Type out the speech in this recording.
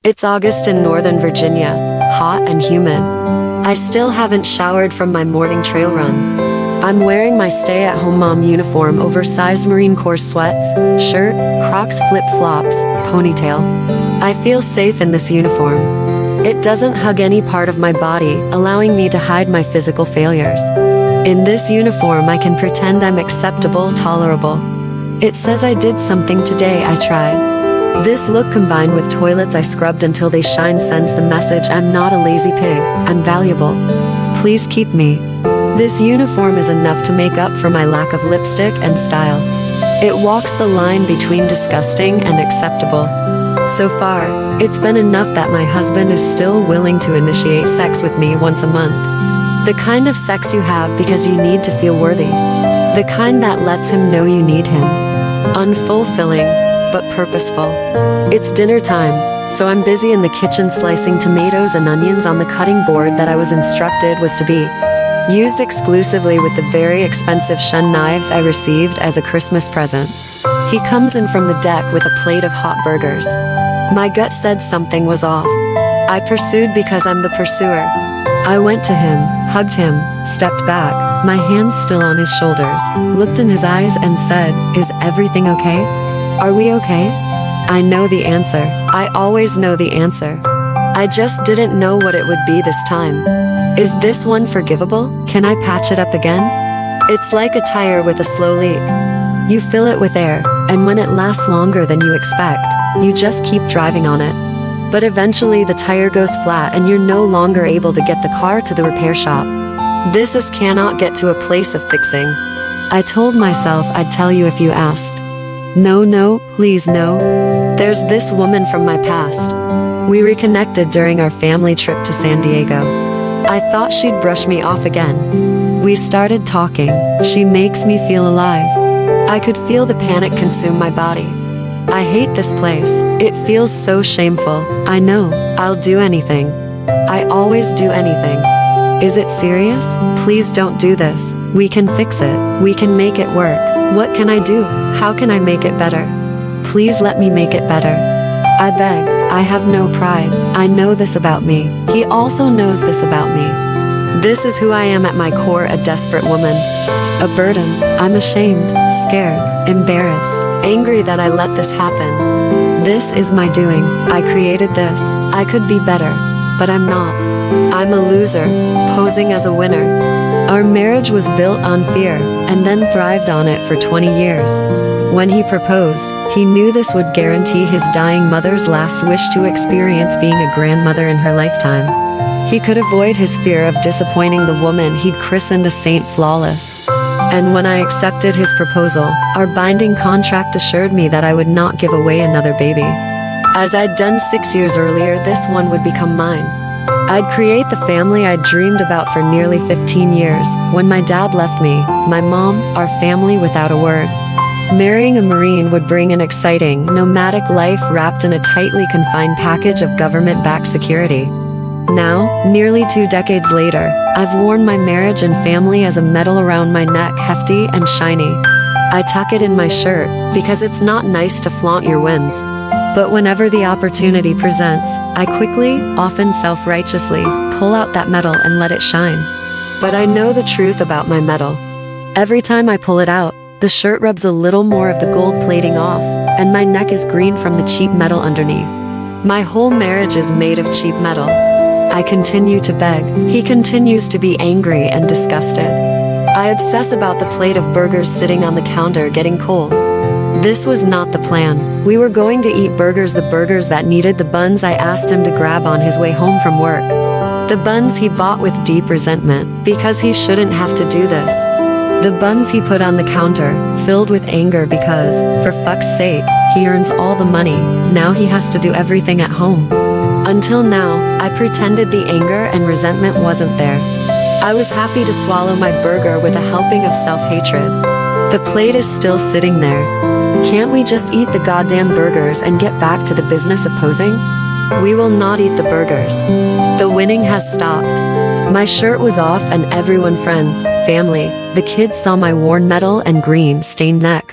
It's August in Northern Virginia, hot and humid. I still haven't showered from my morning trail run. I'm wearing my stay-at-home mom uniform, oversized Marine Corps sweats, shirt, Crocs flip-flops, ponytail. I feel safe in this uniform. It doesn't hug any part of my body, allowing me to hide my physical failures. In this uniform I can pretend I'm acceptable, tolerable. It says I did something today, I tried. This look combined with toilets I scrubbed until they shine sends the message I'm not a lazy pig, I'm valuable. Please keep me. This uniform is enough to make up for my lack of lipstick and style. It walks the line between disgusting and acceptable. So far, it's been enough that my husband is still willing to initiate sex with me once a month. The kind of sex you have because you need to feel worthy. The kind that lets him know you need him. Unfulfilling, but purposeful. It's dinner time, so I'm busy in the kitchen slicing tomatoes and onions on the cutting board that I was instructed was to be used exclusively with the very expensive Shun knives I received as a Christmas present. He comes in from the deck with a plate of hot burgers. My gut said something was off. I pursued because I'm the pursuer. I went to him, hugged him, stepped back, my hands still on his shoulders, looked in his eyes and said, "Is everything okay? Are we okay?" I know the answer. I always know the answer. I just didn't know what it would be this time. Is this one forgivable? Can I patch it up again? It's like a tire with a slow leak. You fill it with air, and when it lasts longer than you expect, you just keep driving on it. But eventually the tire goes flat and you're no longer able to get the car to the repair shop. This is cannot get to a place of fixing. I told myself I'd tell you if you asked. No, please no. There's this woman from my past. We reconnected during our family trip to San Diego. I thought she'd brush me off again. We started talking. She makes me feel alive. I could feel the panic consume my body. I hate this place. It feels so shameful. I know. I'll do anything. I always do anything. Is it serious? Please don't do this. We can fix it. We can make it work. What can I do? How can I make it better? Please let me make it better. I beg. I have no pride. I know this about me. He also knows this about me. This is who I am at my core, a desperate woman. A burden. I'm ashamed, scared, embarrassed, angry that I let this happen. This is my doing. I created this. I could be better, but I'm not. I'm a loser, posing as a winner. Our marriage was built on fear, and then thrived on it for 20 years. When he proposed, he knew this would guarantee his dying mother's last wish to experience being a grandmother in her lifetime. He could avoid his fear of disappointing the woman he'd christened a Saint Flawless. And when I accepted his proposal, our binding contract assured me that I would not give away another baby. As I'd done 6 years earlier, this one would become mine. I'd create the family I'd dreamed about for nearly 15 years. When my dad left me, my mom, our family without a word. Marrying a Marine would bring an exciting, nomadic life wrapped in a tightly confined package of government-backed security. Now, nearly 2 decades later, I've worn my marriage and family as a medal around my neck, hefty and shiny. I tuck it in my shirt, because it's not nice to flaunt your wins. But whenever the opportunity presents, I quickly, often self-righteously, pull out that medal and let it shine. But I know the truth about my medal. Every time I pull it out, the shirt rubs a little more of the gold plating off, and my neck is green from the cheap metal underneath. My whole marriage is made of cheap metal. I continue to beg. He continues to be angry and disgusted. I obsess about the plate of burgers sitting on the counter getting cold. This was not the plan. We were going to eat burgers, the burgers that needed the buns I asked him to grab on his way home from work. The buns he bought with deep resentment, because he shouldn't have to do this. The buns he put on the counter, filled with anger because, for fuck's sake, he earns all the money, now he has to do everything at home. Until now, I pretended the anger and resentment wasn't there. I was happy to swallow my burger with a helping of self-hatred. The plate is still sitting there. Can't we just eat the goddamn burgers and get back to the business of posing? We will not eat the burgers. The winning has stopped. My shirt was off and everyone, friends, family, the kids saw my worn metal and green stained neck.